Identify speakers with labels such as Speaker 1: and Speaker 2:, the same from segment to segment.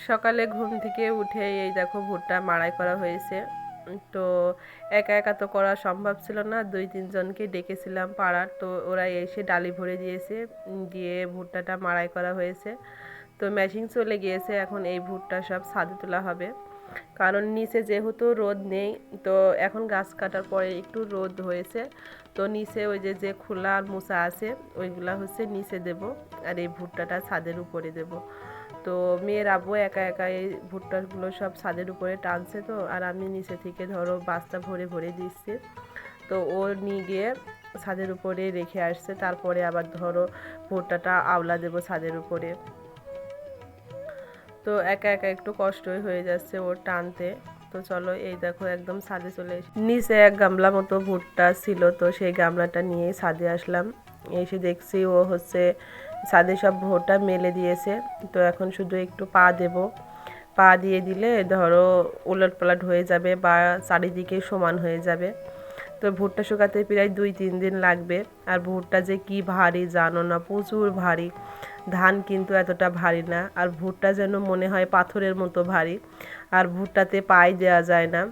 Speaker 1: সকালে ঘুম থেকে উঠে এই দেখো ভুট্টা মাড়াই করা হয়েছে। তো একা একা তো করা সম্ভব ছিল না, 2-3 জনকে ডেকেছিলাম পাড়ার, তো ওরা এসে ডালি ভরে দিয়েছে, দিয়ে ভুট্টাটা মাড়াই করা হয়েছে। তো মেশিন চলে গিয়েছে, এখন এই ভুট্টা সব ছাদে তোলা হবে। কারণ নিচে যেহেতু রোদ নেই, তো এখন গাছ কাটার পরে একটু রোদ হয়েছে, তো নিচে ওই যে যে খোলা আর মোচা আছে ওইগুলা হচ্ছে নিচে দেব, আর এই ভুট্টাটা ছাদের উপরে দেব। তো মেয়ের আব্বু একা একা এই ভুট্টাগুলো সব ছাদের উপরে টানছে, তো আর আমি নিচে থেকে ধরো বাস্তা ভরে ভরে দিচ্ছি। তো ও নিয়ে গিয়ে ছাদের উপরে রেখে আসছে, তারপরে আবার ধরো ভুট্টাটা আওলা দেবো ছাদের উপরে। তো একা একা একটু কষ্টই হয়ে যাচ্ছে ওর টানতে। তো চলো এই দেখো একদম ছাদে চলে এসে নিচে এক গামলা মতো ভুট্টা ছিল, তো সেই গামলাটা নিয়ে ছাদে আসলাম। এসে দেখছি ও হচ্ছে ছাদে সব ভুট্টা মেলে দিয়েছে। তো এখন শুধু একটু পা দেব, পা দিয়ে দিলে ধরো উলট পালট হয়ে যাবে বা চারিদিকে সমান হয়ে যাবে। তো ভুট্টা শুকাতে প্রায় 2-3 দিন লাগবে। আর ভুট্টা যে কি ভারী জানো না, প্রচুর ভারী। ধান কিন্তু এতটা ভারী না, আর ভুট্টা যেন মনে হয় পাথরের মতো ভারী। আর ভুট্টাতে পাই দেওয়া যায় না,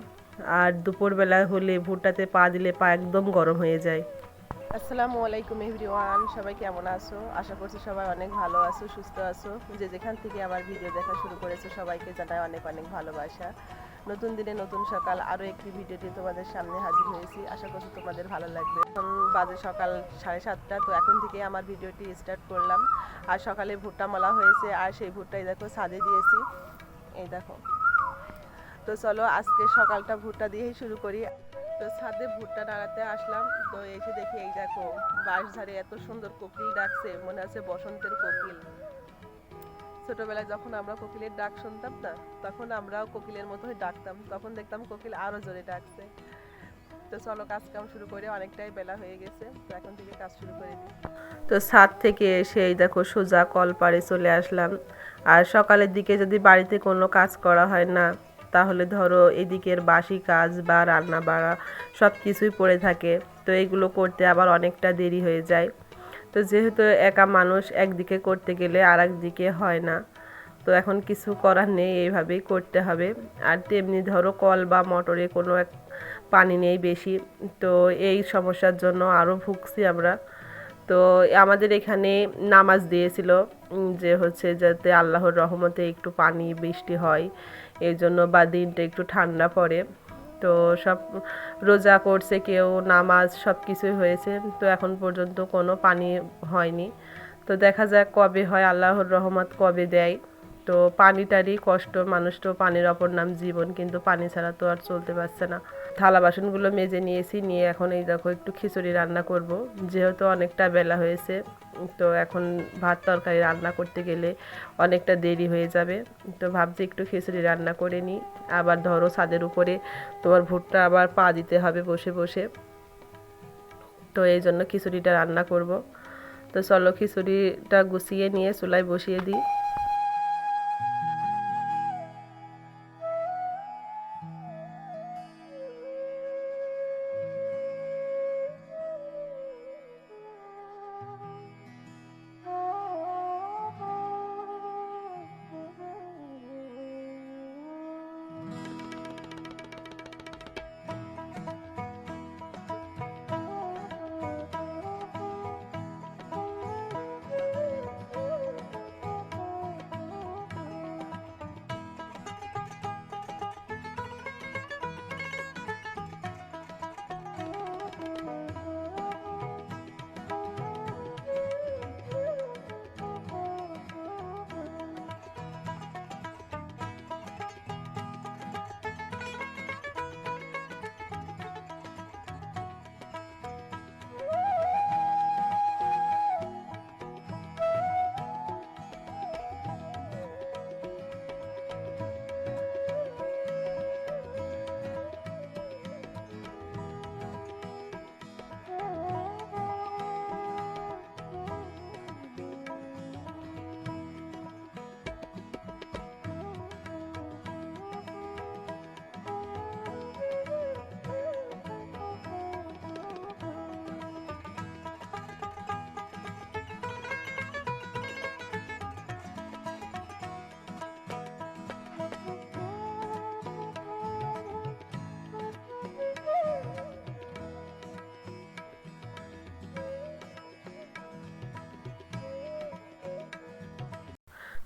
Speaker 1: আর দুপুরবেলা হলে ভুট্টাতে পা দিলে পা একদম গরম হয়ে যায়। আসসালামু আলাইকুম এভরিওয়ান, সবাই কেমন আছো? আশা করছি সবাই অনেক ভালো আছো, সুস্থ আছো। যে যেখান থেকে আমার ভিডিও দেখা শুরু করেছো সবাইকে জানাই অনেক অনেক ভালোবাসা। নতুন দিনে নতুন সকাল আরও একটি ভিডিও দিয়ে তোমাদের সামনে হাজির হয়েছি, আশা করছি তোমাদের ভালো লাগবে। এখন বাজে সকাল 7:30, তো এখন থেকে আমার ভিডিওটি স্টার্ট করলাম। আর সকালে ভুট্টা মালা হয়েছে, আর সেই ভুট্টাই দেখো ছাদে দিয়েছি, এই দেখো। তো চলো আজকে সকালটা ভুট্টা দিয়েই শুরু করি। তো ছাদে ভুট্টা নাড়াতে আসলাম, তো এসে দেখি এই দেখো বাঁশঝাড়ে এত সুন্দর কোকিল ডাকছে, মনে হচ্ছে বসন্তের কোকিল। ছোটবেলায় যখন আমরা কোকিলের ডাক শুনতাম না, তখন আমরাও কোকিলের মতোই ডাকতাম, তখন দেখতাম কোকিল আরো জোরে ডাকছে। তো চলো কাজ কাম শুরু করে, অনেকটাই বেলা হয়ে গেছে, তো এখন থেকে কাজ শুরু করে দিই। তো ছাদ থেকে এসে এই দেখো সোজা কল পাড়ে চলে আসলাম। আর সকালের দিকে যদি বাড়িতে কোনো কাজ করা হয় না, তাহলে ধরো এদিকের বাসি কাজ বা রান্না বাড়া সব কিছুই পড়ে থাকে, তো এইগুলো করতে আবার অনেকটা দেরি হয়ে যায়। তো যেহেতু একা মানুষ, একদিকে করতে গেলে আর একদিকে হয় না, তো এখন কিছু করার নেই, এইভাবেই করতে হবে। আর তেমনি ধরো কল বা মোটরে কোনো এক পানি নেই বেশি, তো এই সমস্যার জন্য আরও ভুগছি আমরা। তো আমাদের এখানে নামাজ দিয়েছিল যে হচ্ছে যাতে আল্লাহর রহমতে একটু পানি বৃষ্টি হয়, এই জন্য বা দিনটা একটু ঠান্ডা পড়ে। তো সব রোজা করছে কেউ, নামাজ সব কিছুই হয়েছে, তো এখন পর্যন্ত কোনো পানি হয়নি। তো দেখা যাক কবে হয়, আল্লাহর রহমত কবে দেয়। তো পানিটারই কষ্ট, মানুষ তো পানির অপর নাম জীবন, কিন্তু পানি ছাড়া তো আর চলতে পারছে না। থালা বাসনগুলো মেজে নিয়েছি, নিয়ে এখন এই দেখো একটু খিচুড়ি রান্না করব, যেহেতু অনেকটা বেলা হয়েছে। তো এখন ভাত তরকারি রান্না করতে গেলে অনেকটা দেরি হয়ে যাবে, তো ভাবছি একটু খিচুড়ি রান্না করে নিই। আবার ধরো ছাদের উপরে তোমার ভুট্টা আবার পা দিতে হবে বসে বসে, তো এই জন্য খিচুড়িটা রান্না করব। তো চলো খিচুড়িটা গুছিয়ে নিয়ে চুলায় বসিয়ে দিই।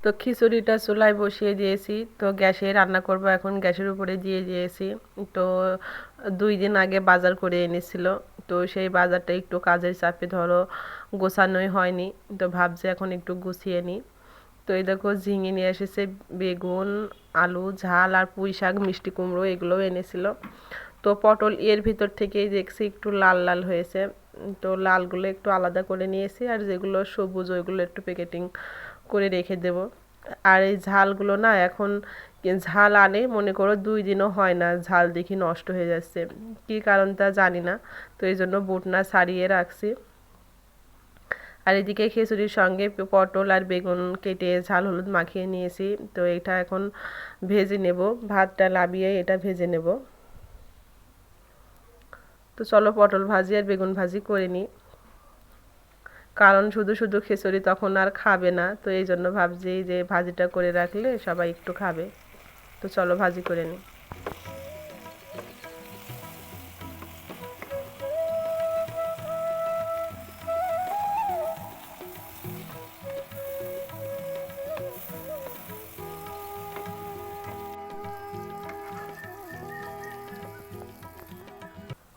Speaker 1: তো খিচুড়িটা চুলায় বসিয়ে দিয়েছি, তো গ্যাসে রান্না করব, এখন গ্যাসের উপরে দিয়ে দিয়েছি। তো 2 দিন আগে বাজার করে এনেছিল, তো সেই বাজারটা একটু কাজের চাপে ধরো গোছানোই হয়নি, তো ভাবছি এখন একটু গুছিয়ে নিই। তো এই দেখো ঝিঙে নিয়ে এসেছে, বেগুন, আলু, ঝাল আর পুঁই শাক, মিষ্টি কুমড়ো এগুলোও এনেছিল। তো পটল এর ভিতর থেকেই দেখছি একটু লাল লাল হয়েছে, তো লালগুলো একটু আলাদা করে নিয়েছি, আর যেগুলো সবুজ ওইগুলো একটু প্যাকেটিং করে রেখে দেব। আর এই ঝালগুলো না এখন ঝাল আনে মনে করো 2 দিনও হয় না, ঝাল দেখি নষ্ট হয়ে যাচ্ছে, কী কারণটা জানি না। তো এই জন্য বুটনা ছাড়িয়ে রাখছি। আর এদিকে খিচুড়ির সঙ্গে পটল আর বেগুন কেটে ঝাল হলুদ মাখিয়ে নিয়েছি, তো এটা এখন ভেজে নেব, ভাতটা নামিয়ে এটা ভেজে নেব। তো চলো পটল ভাজি আর বেগুন ভাজি করে নিই, কারণ শুধু শুধু খিচুড়ি তখন আর খাবে না, তো এই জন্য ভাবছি যে ভাজিটা করে রাখলে সবাই একটু খাবে। তো চলো ভাজি করে নিই।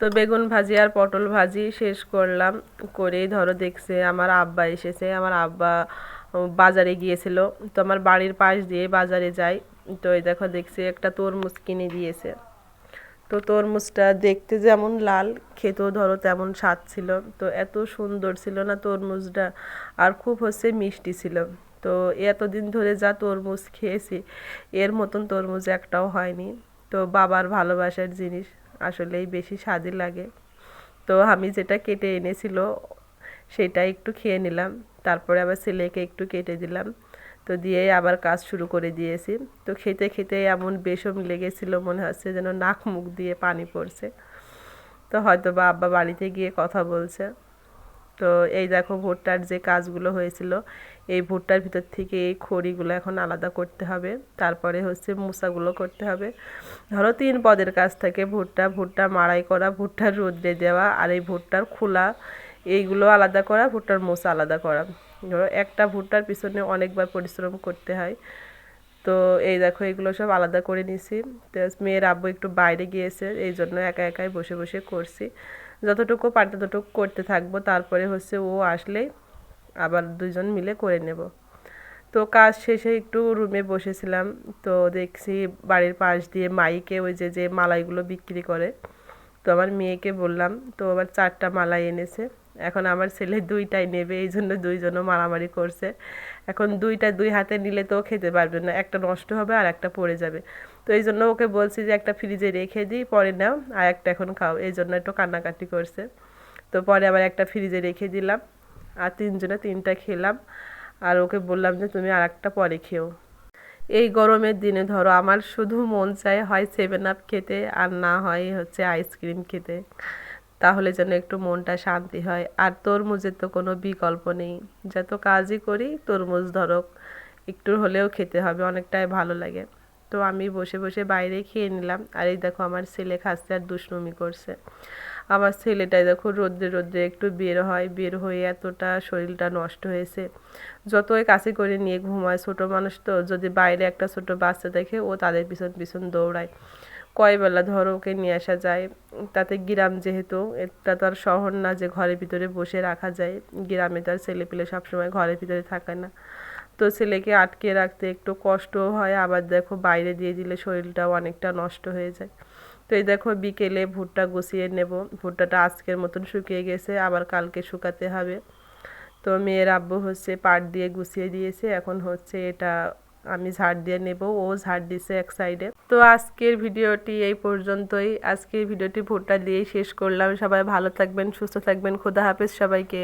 Speaker 1: তো বেগুন ভাজি আর পটল ভাজি শেষ করলাম, করেই ধরো দেখছে আমার আব্বা এসেছে। আমার আব্বা বাজারে গিয়েছিল, তো আমার বাড়ির পাশ দিয়ে বাজারে যায়। তো এই দেখো দেখছি একটা তরমুজ কিনে দিয়েছে। তো তরমুজটা দেখতে যেমন লাল, খেতেও ধরো তেমন স্বাদ ছিল। তো এত সুন্দর ছিল না তরমুজটা, আর খুব মিষ্টি ছিল। তো এতদিন ধরে যা তরমুজ খেয়েছি এর মতন তরমুজ একটাও হয়নি। তো বাবার ভালোবাসার জিনিস আসলেই বেশি স্বাদই লাগে। তো আমি যেটা কেটে এনেছিল সেটা একটু খেয়ে নিলাম, তারপরে আবার ছেলেকে একটু কেটে দিলাম। তো দিয়েই আবার কাজ শুরু করে দিয়েছি। তো খেতে খেতে এমন বেশম লেগেছিল, মনে হচ্ছে যেন নাক মুখ দিয়ে পানি পড়ছে। তো হয়তো বা আব্বা বাড়িতে গিয়ে কথা বলছে। তো এই দেখো ভুট্টার যে কাজগুলো হয়েছিল, এই ভুট্টার ভিতর থেকে এই খড়িগুলো এখন আলাদা করতে হবে, তারপরে মোচাগুলো করতে হবে। ধরো 3 পদের কাজ থাকে, ভুট্টা ভুট্টা মাড়াই করা, ভুট্টার রোদ্রে দেওয়া, আর এই ভুট্টার খোলা এইগুলো আলাদা করা, ভুট্টার মোচা আলাদা করা। ধরো একটা ভুট্টার পিছনে অনেকবার পরিশ্রম করতে হয়। তো এই দেখো এগুলো সব আলাদা করে নিছি। তো মেয়ের আব্বু একটু বাইরে গিয়েছে, এই জন্য একা একাই বসে বসে করছি। যতটুকু পারি ততটুকু করতে থাকবো, তারপরে ও আসলেই আবার দুজন মিলে করে নেব। তো কাজ শেষে একটু রুমে বসেছিলাম, তো দেখছি বাড়ির পাশ দিয়ে মাইকে ওই যে যে মালাইগুলো বিক্রি করে, তো আমার মেয়েকে বললাম, তো আবার 4টা মালাই এনেছে। এখন আমার ছেলে 2টাই নেবে, এই জন্য দুইজনও মারামারি করছে। এখন 2টা 2 হাতে নিলে তো খেতে পারবে না, একটা নষ্ট হবে আর একটা পড়ে যাবে। তো এই জন্য ওকে বলছি যে একটা ফ্রিজে রেখে দিই, পরে নাও, আর একটা এখন খাও, এই জন্য একটু কান্নাকাটি করছে। তো পরে আবার একটা ফ্রিজে রেখে দিলাম, আর 3জনে 3টা খেলাম। আর ওকে বললাম যে তুমি আর একটা পরে খেও। এই গরমের দিনে ধরো আমার শুধু মন চায় হয় 7 আপ খেতে, আর না হয় আইসক্রিম খেতে, তাহলে যেন একটু মনটা শান্তি হয়। আর তরমুজের তো কোনো বিকল্প নেই, যত কাজই করি তরমুজ ধরো একটু হলেও খেতে হবে, অনেকটাই ভালো লাগে। তো আমি বসে বসে বাইরে খেয়ে নিলাম, আর এই দেখো আমার ছেলে খাচ্ছে আর দুষ্টুমি করছে। আমার ছেলেটাই দেখো রোদ্রে রোদ্রে একটু বের হয়, বের হয়ে এতটা শরীরটা নষ্ট হয়েছে। যতই কাছে করে নিয়ে ঘুমায়, ছোট মানুষ তো, যদি বাইরে একটা ছোট বাচ্চা দেখে ও তাদের পিছন পিছন দৌড়ায়। কয়বেলা ধরো ওকে নিয়ে আসা যায়, তাতে গ্রাম যেহেতু, এটা তো আর শহর না যে ঘরের ভিতরে বসে রাখা যায়। গ্রামে তো আর ছেলেপিলে সবসময় ঘরের ভিতরে থাকে না। তো ছেলেকে আটকে রাখতে একটু কষ্টও হয়, আবার দেখো বাইরে দিয়ে দিলে শরীরটাও অনেকটা নষ্ট হয়ে যায়। তো এই দেখো বিকেলে ভুট্টা গুছিয়ে নেব, ভুট্টাটা আজকের মতন শুকিয়ে গেছে, আবার কালকে শুকাতে হবে। তো মেয়ের আব্বু পাট দিয়ে গুছিয়ে দিয়েছে, এখন এটা আমি ঝাড় দিয়ে নেব, ও ঝাড় দিছে এক সাইডে। তো আজকের ভিডিওটি এই পর্যন্তই, আজকের ভিডিওটি ভুট্টা দিয়েই শেষ করলাম। সবাই ভালো থাকবেন, সুস্থ থাকবেন, খোদা হাফেজ সবাইকে।